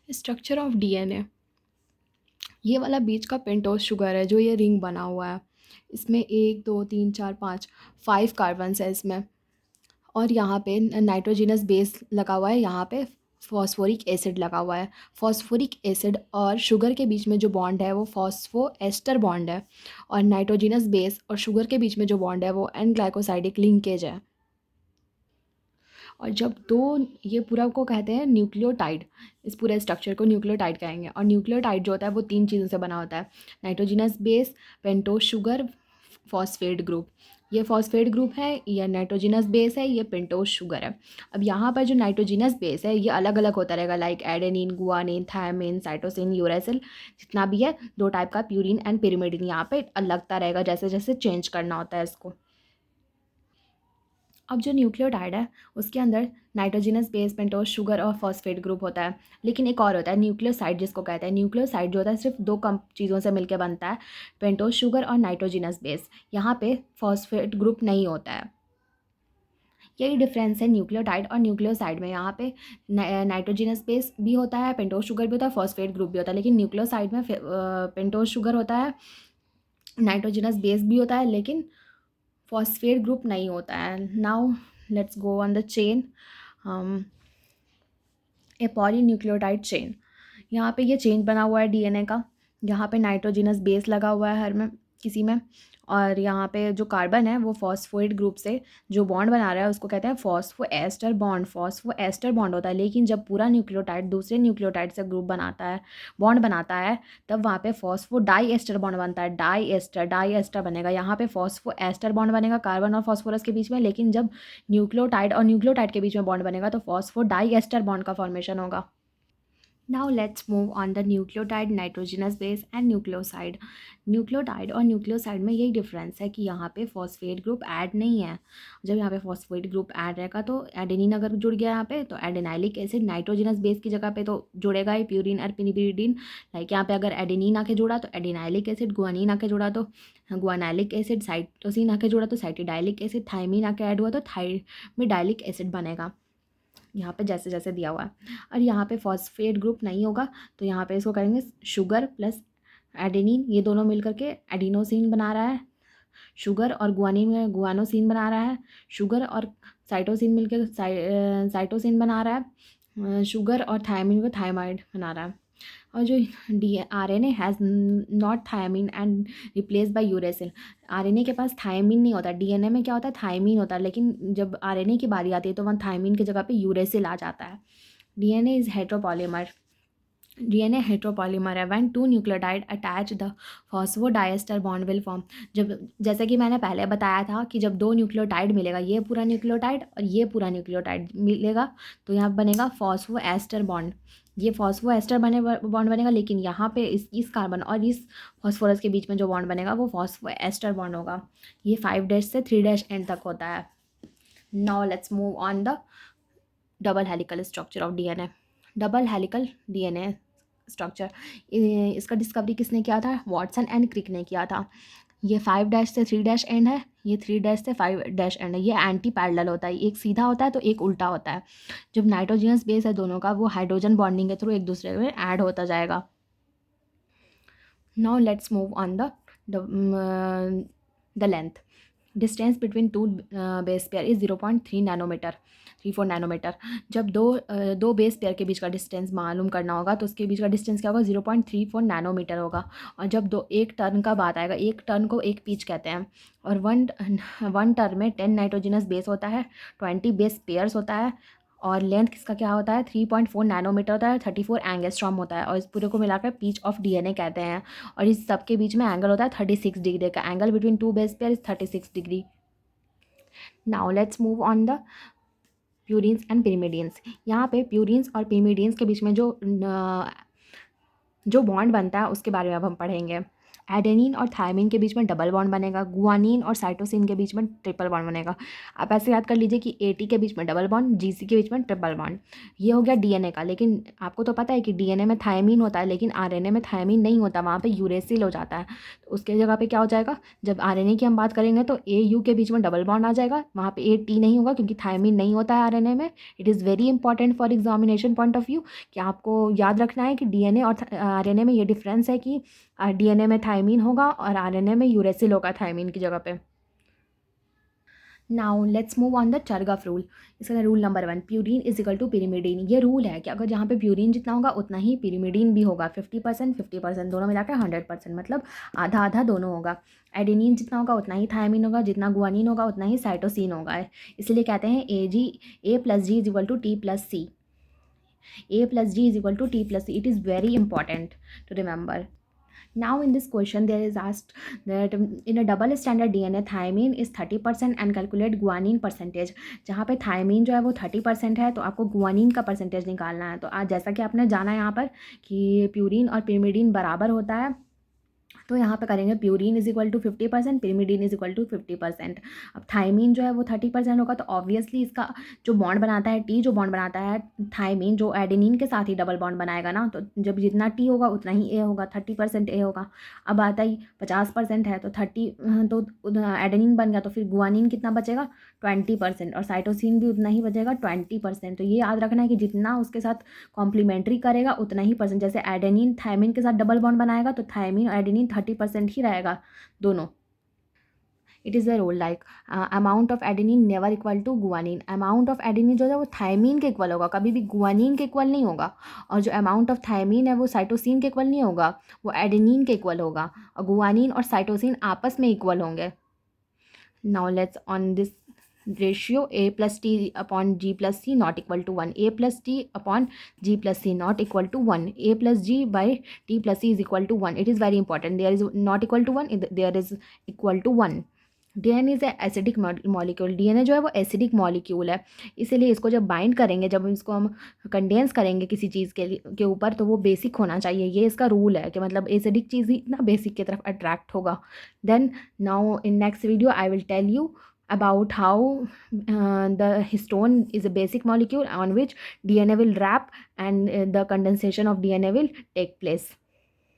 Structure of DNA. ये वाला बीच का पेंटोज शुगर है जो ये रिंग बना हुआ है। इसमें 1 2 3 4 5 5 कार्बन्स है इसमें। और यहाँ पे नाइट्रोजनस बेस लगा हुआ है, यहाँ पे फॉस्फोरिक एसिड लगा हुआ है। फॉस्फोरिक एसिड और शुगर के बीच में जो बॉन्ड है वो फॉस्फो एस्टर बॉन्ड है। और नाइट्रोजनस बेस और शुगर के बीच में जो बॉन्ड है वो एन ग्लाइकोसाइडिक लिंकेज है। और जब दो, ये पूरा को कहते हैं न्यूक्लियोटाइड। इस पूरे स्ट्रक्चर को न्यूक्लियोटाइड कहेंगे। और न्यूक्लियोटाइड जो होता है वो 3 चीज़ों से बना होता है: nitrogenous base, pentose sugar, phosphate group. ये फॉस्फेट ग्रुप है, ये नाइट्रोजनस बेस है, ये पेंटोज शुगर है। अब यहाँ पर जो नाइट्रोजनस बेस है ये अलग अलग होता रहेगा, like adenine, guanine, thymine, cytosine, uracil, जितना भी है। 2 टाइप का प्यूरिन एंड पिरिमिडिन यहाँ पे लगता रहेगा, जैसे जैसे चेंज करना होता है इसको। अब जो न्यूक्लियोटाइड है उसके अंदर नाइट्रोजनस बेस, पेंटोज शुगर और फॉस्फेट ग्रुप होता है। लेकिन एक और होता है न्यूक्लियोसाइड, जिसको कहते हैं। न्यूक्लियोसाइड जो होता है सिर्फ 2 कम चीज़ों से मिलकर बनता है, पेंटोज शुगर और नाइट्रोजनस बेस। यहाँ पे फॉस्फेट ग्रुप नहीं होता है। यही डिफरेंस है न्यूक्लियोटाइड और न्यूक्लियोसाइड में। यहाँ पे नाइट्रोजनस बेस भी होता है, पेंटोज शुगर भी होता है, फॉस्फेट ग्रुप भी होता है। लेकिन न्यूक्लियोसाइड में पेंटोज शुगर होता है, नाइट्रोजनस बेस भी होता है, लेकिन फॉस्फेट ग्रुप नहीं होता है। Now let's go on the chain, A polynucleotide chain. यहाँ पे ये चेन बना हुआ है डीएनए का। यहाँ पे नाइट्रोजनस बेस लगा हुआ है हर में, किसी में। और यहाँ पे जो कार्बन है वो फॉस्फोइड ग्रुप से जो बॉन्ड बना रहा है उसको कहते हैं phosphoester bond. Phosphoester bond होता है। लेकिन जब पूरा न्यूक्लियोटाइड दूसरे न्यूक्लियोटाइड से ग्रुप बनाता है, बॉन्ड बनाता है, तब वहाँ पे फॉस्फो डाई एस्टर बॉन्ड बनता है। डाई एस्टर बनेगा। यहाँ पे फॉस्फो एस्टर बॉन्ड बनेगा कार्बन और फॉस्फोरस के बीच में। लेकिन जब न्यूक्लियोटाइड और न्यूक्लियोटाइड के बीच में बॉन्ड बनेगा तो फॉस्फो डाई एस्टर बॉन्ड का फॉर्मेशन होगा। Now let's move on the nucleotide, nitrogenous base and nucleoside. Nucleotide और न्यूक्लियोसाइड में यही डिफरेंस है कि यहाँ पे फॉस्फेट ग्रुप ऐड नहीं है। जब यहाँ पे फॉस्फेट ग्रुप ऐड रहेगा तो एडेनिन अगर जुड़ गया यहाँ पे तो एडेनाइलिक एसिड नाइट्रोजनस बेस की जगह पे तो जुड़ेगा ही, प्यूरिन और पिरिमिडिन। लाइक यहाँ पे अगर एडेनिन आके जुड़ा तो एडेनाइलिक एसिड, गुआनिन आके जुड़ा तो गुआनाइलिक एसिड, साइटोसिन आके जुड़ा तो साइटिडाइलिक एसिड, थायमिन आके ऐड हुआ तो थायमिडाइलिक एसिड बनेगा। यहाँ पे जैसे जैसे दिया हुआ है। और यहाँ पे फॉस्फेट ग्रुप नहीं होगा तो यहाँ पे इसको करेंगे शुगर प्लस एडेनिन, ये दोनों मिलकर के एडिनोसिन बना रहा है। शुगर और गुआनिन में गुआनोसिन बना रहा है। शुगर और साइटोसिन मिलकर साइटोसिन बना रहा है। शुगर और थायमिन को थायमाइड बना रहा है। और जो D R N A has not thymine and replace by uracil. RNA के पास थायमिन नहीं होता। डीएनए में क्या होता है, थायमिन होता है। लेकिन जब आरएनए की बारी आती है तो वहाँ थायमिन की जगह पे यूरेसिल आ जाता है। DNA is heteropolymer. DNA heteropolymer है। When 2 nucleotide attach the phosphodiester bond will form. जब, जैसे कि मैंने पहले बताया था कि जब 2 न्यूक्लियोटाइड मिलेगा, ये पूरा न्यूक्लियोटाइड और ये पूरा न्यूक्लियोटाइड मिलेगा तो यहाँ बनेगा फॉस्फोएस्टर बॉन्ड। ये फॉस्फोएस्टर बॉन्ड बनेगा। लेकिन यहाँ पे इस कार्बन और इस फॉस्फोरस के बीच में जो बॉन्ड बनेगा वो फॉस्फोएस्टर बॉन्ड होगा। ये 5 डैश से 3 डैश एंड तक होता है। Now let's move on the double helical structure of DNA. Double helical DNA structure, इसका डिस्कवरी किसने किया था? वॉटसन एंड क्रिक ने किया था। ये 5 डैश से 3 डैश एंड है, ये 3 डैश से 5 डैश एंड है। ये एंटी पैरेलल होता है, एक सीधा होता है तो एक उल्टा होता है। जब नाइट्रोजनस बेस है दोनों का, वो हाइड्रोजन बॉन्डिंग के थ्रू एक दूसरे में ऐड होता जाएगा। Now let's move on the length. Distance between 2 base pair is 0.3 nanometre, 34 nanometre. जब दो बेस पेयर के बीच का डिस्टेंस मालूम करना होगा तो उसके बीच का डिस्टेंस क्या होगा? 0.34 नैनोमीटर होगा। और जब एक टर्न का बात आएगा, एक टर्न को एक पीच कहते हैं। और वन टर्न में 10 नाइट्रोजनस बेस होता है, 20 बेस पेयर्स होता है। और लेंथ किसका क्या होता है? 3.4 नैनोमीटर होता है, 34 एंगस्ट्रॉम होता है। और इस पूरे को मिलाकर पीच ऑफ डीएनए कहते हैं। और इस सब के बीच में एंगल होता है 36 डिग्री का। Angle between 2 base pair is 36 degree. Now let's move on the purines and pyrimidines. यहाँ पे प्यूरिन्स और पिरिमिडिन्स के बीच में जो बॉन्ड बनता है उसके बारे में अब हम पढ़ेंगे। एडेनिन और थायमिन के बीच में डबल बॉन्ड बनेगा, गुआनिन और साइटोसिन के बीच में ट्रिपल बॉन्ड बनेगा। आप ऐसे याद कर लीजिए कि एटी के बीच में डबल बॉन्ड, जीसी के बीच में ट्रिपल बॉन्ड। ये हो गया डीएनए का। लेकिन आपको तो पता है कि डीएनए में थायमिन होता है, लेकिन आरएनए में थायमिन नहीं होता, वहाँ पे यूरेसिल हो जाता है। तो उसके जगह पे क्या हो जाएगा, जब आरएनए की हम बात करेंगे तो ए यू के बीच में डबल बॉन्ड आ जाएगा, वहाँ पे ए टी नहीं होगा क्योंकि थायमिन नहीं होता है आरएनए में। It is very important for examination point of view कि आपको याद रखना है कि डीएनए और आरएनए में ये डिफरेंस है कि डीएनए में थायमिन होगा और आरएनए में यूरेसिल होगा थायमिन की जगह पे। Now let's move on the Chargaff rule. इसका rule number 1, purine is equal to pyrimidine. ये रूल है कि अगर जहाँ पे प्यूरिन जितना होगा उतना ही पिरीमिडीन भी होगा। 50% दोनों मिलाकर 100%, मतलब आधा आधा दोनों होगा। एडेनिन जितना होगा उतना ही थायमिन होगा, जितना गुआनिन होगा उतना ही साइटोसिन होगा। इसलिए कहते हैं A plus G is equal to T plus C. A plus G is equal to T plus C. It is very important to remember. Now in this question there is asked that in a double standard DNA thymine is 30% and calculate guanine percentage। जहाँ पे thymine जो है वो 30% है तो आपको guanine का percentage निकालना है। तो आज जैसा कि आपने जाना है यहाँ पर कि प्यूरिन और पिरिमिडीन बराबर होता है, तो यहाँ पे करेंगे purine is equal to 50%, pyrimidine is equal to 50%। अब थायमीन जो है वो 30% होगा तो ऑब्वियसली इसका जो बॉन्ड बनाता है टी, जो बॉन्ड बनाता है थायमीन, जो एडेनिन के साथ ही डबल बॉन्ड बनाएगा ना, तो जब जितना टी होगा उतना ही ए होगा, 30% ए होगा। अब आता ही 50% है तो 30, तो एडेनिन बन गया, तो फिर गुआनिन कितना बचेगा 20%, और साइटोसिन भी उतना ही बचेगा 20%। तो ये याद रखना है कि जितना उसके साथ कॉम्प्लीमेंट्री करेगा उतना ही परसेंट। जैसे एडेनिन थायमिन के साथ डबल बॉन्ड बनाएगा तो थायमिन और एडेनिन 30% ही रहेगा दोनों। It is a rule like amount of adenine never equal to guanine. Amount of adenine जो है वो थायमिन के इक्वल होगा, कभी भी गुआनिन के इक्वल नहीं होगा। और जो अमाउंट ऑफ थायमिन है वो साइटोसिन के इक्वल नहीं होगा, वो एडेनिन के इक्वल होगा। और गुआनिन और साइटोसिन आपस में इक्वल होंगे। Now let's on this ratio a plus t upon g plus c not equal to 1, a plus t upon g plus c not equal to 1, a plus g by t plus c is equal to 1. It is very important, there is not equal to 1, there is equal to 1. DNA is a acidic molecule. DNA जो है वो acidic molecule है, इसीलिए इसको जब bind करेंगे, जब इसको हम कंडेंस करेंगे किसी चीज़ के ऊपर, तो वो बेसिक होना चाहिए। ये इसका रूल है कि मतलब एसिडिक चीज़ ही ना बेसिक की तरफ अट्रैक्ट होगा। Then now in next video I will tell you about how the histone is a basic molecule on which DNA will wrap and the condensation of DNA will take place.